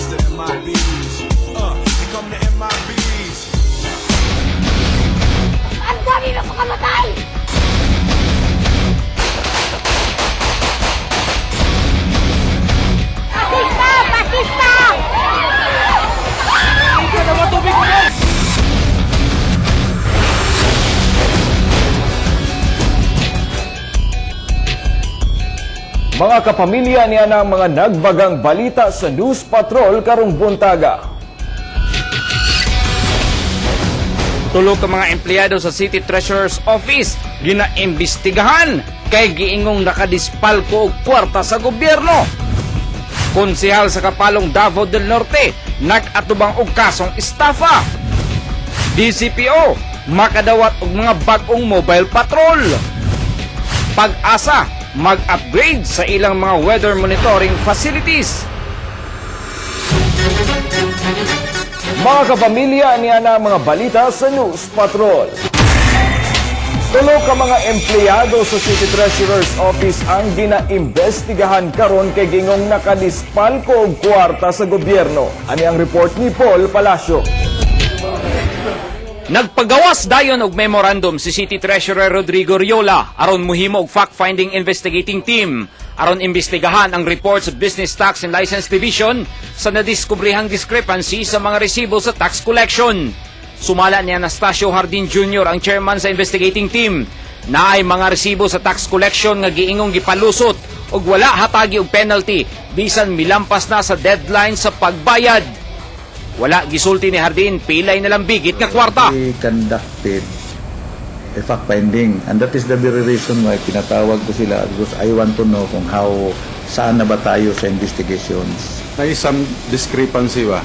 it's the MIBs. Here come the MIBs. Ang dami na makamatay! Pasista! Pasista! Ika naman tubig mo yan! Mga kapamilya niya ng mga nagbagang balita sa News Patrol karong buntaga. Tulog ka mga empleyado sa City Treasurer's Office ginaimbestigahan kay giingong nakadispalko og kwarta sa gobyerno. Konsehal sa Kapalong Davao del Norte nag-atubang og kasong estafa. DCPO makadawat og mga bag-ong mobile patrol. Pag-asa mag-upgrade sa ilang mga weather monitoring facilities. Mga kapamilya niya ng mga balita sa News Patrol. Tulo ka mga empleyado sa City Treasurer's Office ang ginaimbestigahan karon kay gingong nakadispalko og kwarta sa gobyerno. Ani ang report ni Paul Palacio. Nagpagawas dayon og memorandum si City Treasurer Rodrigo Riola aron mohimo og fact-finding investigating team aron imbestigahan ang report sa Business Tax and License Division sa nadiskubrihang discrepancy sa mga resibo sa tax collection. Sumala ni Anastasio Hardin Jr. ang chairman sa investigating team. Naay mga resibo sa tax collection nga giingong gipalusot ug wala hatagi og penalty bisan milampas na sa deadline sa pagbayad. Wala gisulti ni Hardin, pilay na lang bigit nga kwarta. We conducted a fact-finding and that is the very reason why pinatawag ko sila because I want to know kung saan na ba tayo sa investigations. May some discrepancy ba?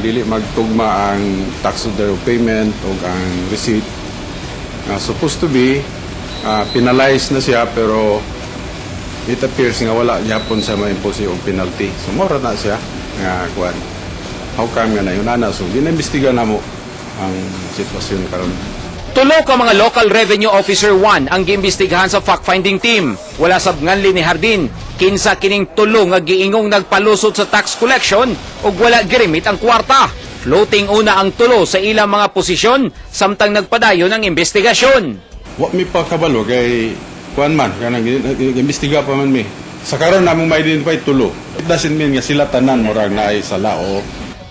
Dili magtugma ang tax order of payment o ang receipt. Supposed to be penalized na siya pero it appears nga wala yapon sa ma-impose yung penalty. So mura na siya nga kuan. How come nga na yun? So, ginaimbestiga na mo ang sitwasyon karon. Tulo ka mga local revenue officer 1 ang giimbestigahan sa fact-finding team. Wala sab nganli ni Hardin. Kinsa kining tulo nga giingong nagpalusot sa tax collection ug wala girimit ang kwarta. Floating una ang tulo sa ilang mga posisyon samtang nagpadayon ang investigasyon. Wa mi pa kabalo kay kuan man kanang imbestiga pa man mi. Sa karon namong ma-identify tulo. It doesn't mean nga sila tanan murag naay sala o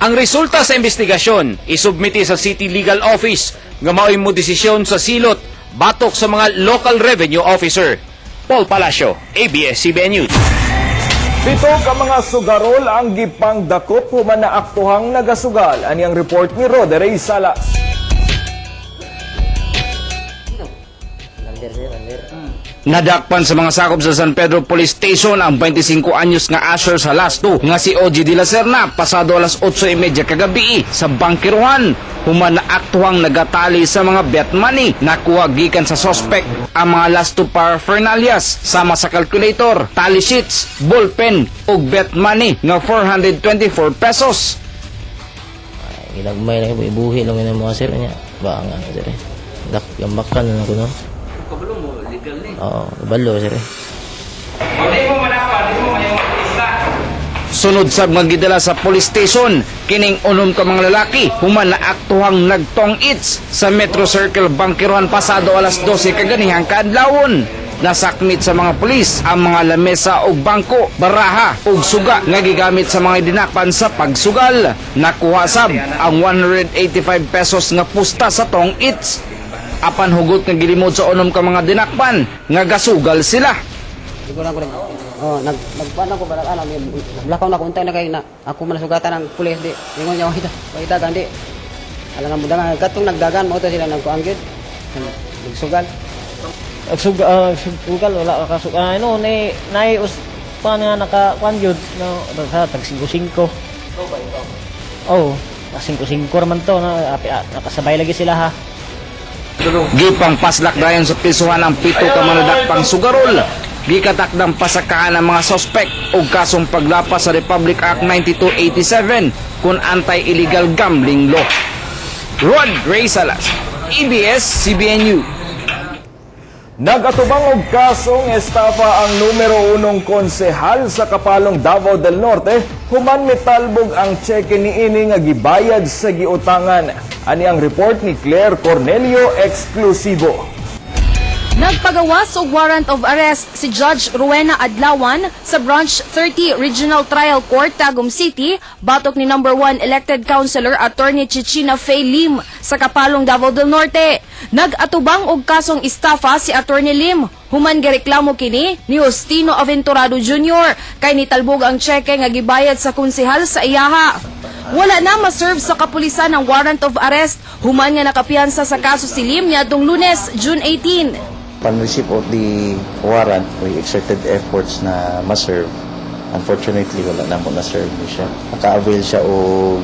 ang resulta sa investigasyon isubmiti sa City Legal Office nga mao'y mo desisyon sa silot batok sa mga local revenue officer. Paul Palacio, ABS-CBN News. Pito ka mga sugarol ang gipangdakop human na aktuhang nagasugal. Ani ang report ni Roderick Salas. Nadakpan sa mga sakop sa San Pedro Police Station ang 25 anyos nga Asher Salasto nga si OG de la Serna pasado alas 8:30 kagabi sa Bangkiruhan. Human na aktuhang nagatali sa mga bet money nakuha gikan sa suspect ang mga last two paraphernalias sama sa calculator, tally sheets, ballpen ug bet money nga 424 pesos. Ginagmay lang ibuhi lang yung mga sir niya. Ba nga sir. Gambakan na ko no. Kabalo mo legal ni. Oo, balo sir. Hindi mo manapan, hindi mo mayong makista. Sunod sa magidala sa police station, kining unom ka mga lalaki, human na aktuhang nagtong its sa Metro Circle Bangkiruhan pasado alas 12 kaganihang kaadlawon. Nasakmit sa mga pulis ang mga lamesa o bangko, baraha o suga nga gigamit sa mga dinakpan sa pagsugal. Nakuha sab ang 185 pesos nga pusta sa tong its. Apan hugot nga gilimod sa unom ka mga dinakpan nga gasugal sila. Nagpaano ko para ano, naglakaw na kuntay na kay na ako man sugatan ng pulis di. Ingon niya wahita gandi. Alang mo dagan katong nagdagan mo to sila nagkuanggid. Nagsugal. Sugal wala ka sugal ano nay us pa nga naka gyud no sa tag 5-5. Oh, 5-5 man to na nakasabay lagi sila ha. Gipang paslak dayon sa pisuhan ang pito ka manadakpang sugarol. Gikatakdang pasakahan ng mga sospek o kasong paglapas sa Republic Act 9287 kung anti-illegal gambling law. Rod Ray Salas, ABS-CBN News. Nagatubang og kasong estafa ang numero 1 konsehal sa Kapalong Davao del Norte human mitalbog ang cheque niini nga gibayad sa giutangan. Ani ang report ni Claire Cornelio eksklusibo. Nagpagawas og warrant of arrest si Judge Rowena Adlawan sa Branch 30 Regional Trial Court, Tagum City, batok ni number 1 elected councilor Attorney Chichina Faye Lim sa Kapalong Davao del Norte. Nag-atubang og kasong estafa si Attorney Lim. Human gireklamo kini ni Justino Aventurado Jr. kay nitalbog ang cheque nga gibayad sa konsehal sa iyaha. Wala na ma-serve sa kapulisan ang warrant of arrest. Human nga nakapiyansa sa kaso si Lim niadtong Lunes, June 18. Upon receipt of the warrant, we exerted efforts na ma-serve. Unfortunately, wala na mo na-serve siya. Naka-avail siya o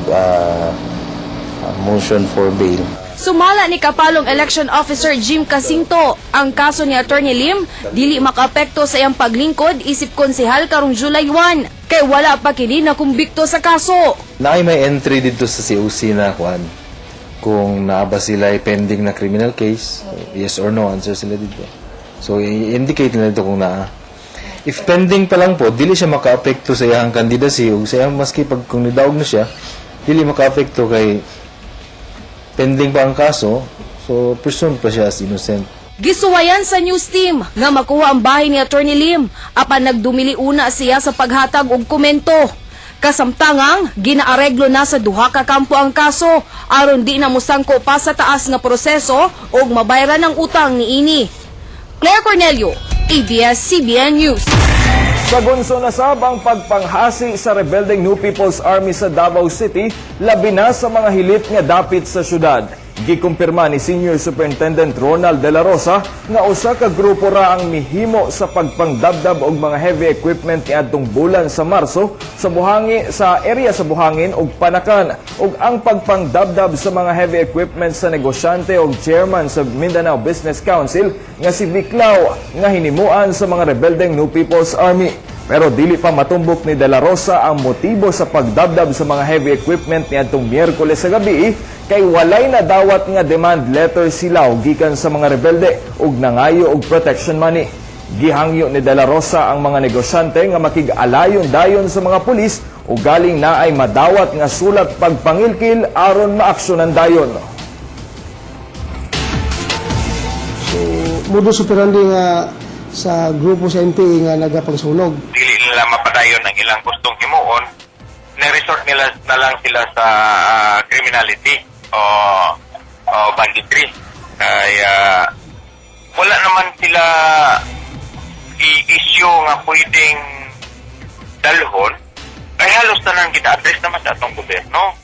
motion for bail. Sumala ni Kapalong Election Officer Jim Casinto ang kaso ni Attorney Lim dili makaapekto sa iyang paglingkod isip konsehal karong July 1 kay wala pa kini na kumbikto sa kaso. Naay may entry dito sa COC na kuan. Kung naaba sila ay pending na criminal case, yes or no, answer sila dito. So, i-indicate nila dito kung naa. If pending pa lang po, dili siya maka-apekto sa iyang candidacy o sa iyang maski pag kung nidaog na siya, dili maka-apekto kay pending pa ang kaso, so presumed pa siya as innocent. Gisuwayan sa news team nga makuha ang bahay ni Attorney Lim apan nagdumili una siya sa paghatag og komento. Kasamtangang, ginaareglo na sa duha ka kampo ang kaso aron di na musangko pa sa taas nga proseso og mabayaran ang utang niini. Claire Cornelio, ABS-CBN News. Sa gunso-nasab ang pagpanghasi sa rebelding New People's Army sa Davao City, labi na sa mga hilit nga dapit sa syudad. Gikumpirma ni Senior Superintendent Ronald De La Rosa nga usa ka grupo ra ang mihimo sa pagpangdabdab og mga heavy equipment niadtong bulan sa Marso sa area sa Buhangin ug Panakan ug ang pagpangdabdab sa mga heavy equipment sa negosyante ug chairman sa Mindanao Business Council nga si Viclao nga hinimuan sa mga rebeldeng New People's Army. Pero dili pa matumbok ni De La Rosa ang motibo sa pagdabdab sa mga heavy equipment niadtong Miyerkules sa gabi kay walay na dawat nga demand letter sila gikan sa mga rebelde ug nangayo og protection money. Gihangyo ni De La Rosa ang mga negosyante nga makig-alayon dayon sa mga pulis ug galing na ay madawat nga sulat pagpangilkil aron maaksyonan dayon. So, modus operandi nga sa grupo sa NPA nga nagapangsunog. Dili nila mapadayon ang ilang gustong himuon, na-resort nila na lang sila sa criminality o banditry. Kaya wala naman sila i-issue nga pwedeng dalhon, kaya halos na lang kita-address naman sa atong gobyerno.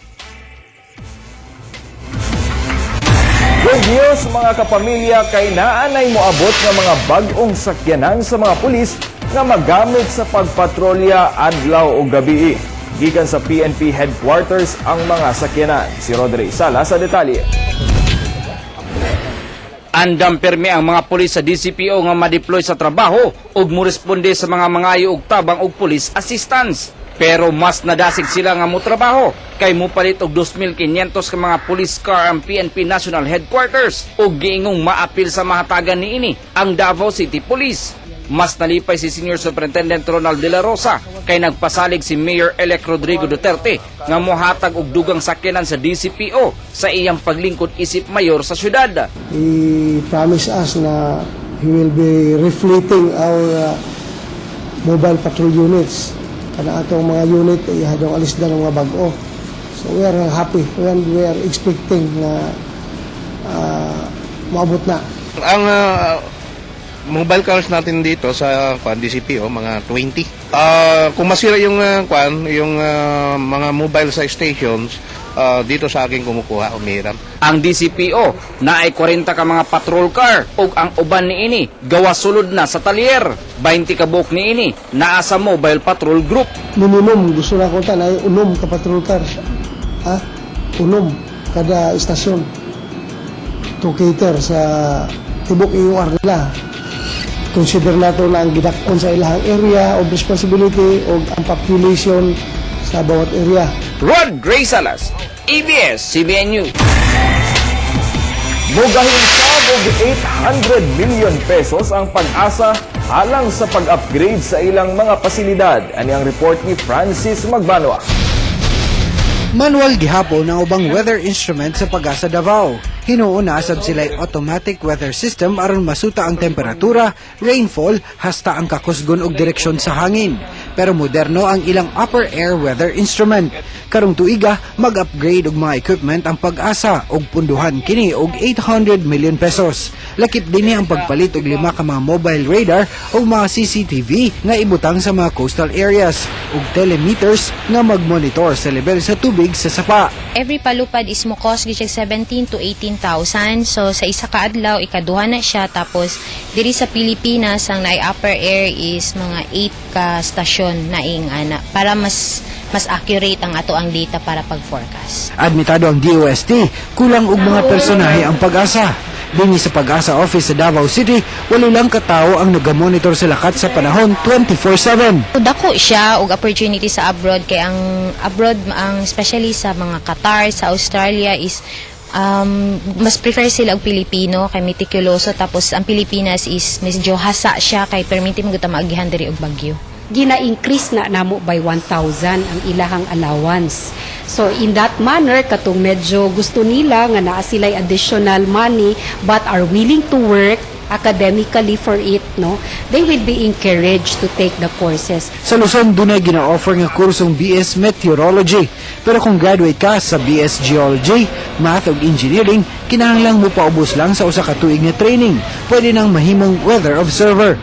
Good news mga kapamilya, kay naanay moabot nga mga bag-ong sakyanan sa mga pulis nga magamit sa pagpatrolya adlaw o gabi. Gikan sa PNP headquarters ang mga sakyanan. Si Rodri Sala sa detalye. Andam permi ang mga pulis sa DCPO nga ma-deploy sa trabaho ug moresponde sa mga mangayo og tabang og police assistance. Pero mas nadasig sila nga mo trabaho kay mupalit og 2,500 ka mga police car ang PNP National Headquarters ug giingong maapil sa mahatagan niini ang Davao City Police. Mas nalipay si Senior Superintendent Ronald De La Rosa kay nagpasalig si Mayor-elect Rodrigo Duterte nga mohatag og dugang sakyanan sa DCPO sa iyang paglingkod isip mayor sa syudad. He promised us na he will be refleeting our mobile patrol units. Kana atong mga unit ihadong alis na ng mga bag-o. So we are happy when we are expecting na maabot na. Ang mobile cars natin dito sa DCPO mga 20. Kung masira yung mga mobile sa stations, dito sa akin kumukuha umiram. Ang DCPO na ay 40 ka mga patrol car ug ang uban niini gawa sulod na sa talyer. 20 ka buok niini naa sa mobile patrol group. Minimum gusto na ko ay unom ka patrol car. Unom kada istasyon to cater sa tibok IOR nila. Consider nato na ang gidakon sa ilahang area of responsibility o ang population sa bawat area. Rod Gray Salas, ABS-CBN News. Mugahin sabog 800 million pesos ang pag-asa alang sa pag-upgrade sa ilang mga pasilidad. Ani ang report ni Francis Magbanwa. Manual gihapon ang ubang weather instrument sa Pag-asa Davao. Hinuuna sab sila'y automatic weather system aron masuta ang temperatura, rainfall, hasta ang kakusgon og direksyon sa hangin. Pero moderno ang ilang upper air weather instrument. Karong tuiga, mag-upgrade og mga equipment ang Pag-asa og punduhan kini og 800 million pesos. Lakip din ang pagpalit og 5 ka mga mobile radar o mga CCTV nga ibutang sa mga coastal areas ug telemeters nga magmonitor sa level sa tubig sa sapa. Every palupad is mo cost gyud 17 to 18,000. So sa isa ka adlaw ikaduha na siya, tapos diri sa Pilipinas ang naay upper air is mga 8 ka stasyon na ana para mas accurate ang ato ang data para pag-forecast. Admitado ang DOST, kulang og mga personahe ang Pag-asa. Dinhi sa Pag-asa office sa Davao City, walo lang katao ang nagamonitor sa lakat sa panahon 24/7. Dako siya og opportunity sa abroad, kay ang abroad ang especially sa mga Qatar, sa Australia is mas prefer sila og Pilipino kay meticuloso, tapos ang Pilipinas is medyo hasa siya kay permiti mo gud maagihan diri og bagyo. Gina-increase na namo by 1,000 ang ilahang allowance. So in that manner, katong medyo gusto nila nga naa sila'y additional money but are willing to work academically for it, no, they will be encouraged to take the courses. Sa Luzon, dunay gina-offer nga kursong BS Meteorology. Pero kung graduate ka sa BS Geology, Math ug Engineering, kinahanglang mo paubos lang sa usa ka tuig nga training. Pwede nang mahimong weather observer.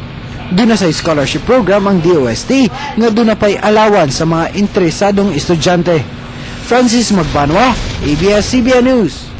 Duna sa scholarship program ang DOST nga duna pay allowance sa mga interesadong estudyante. Francis Magbanwa, ABS-CBN News.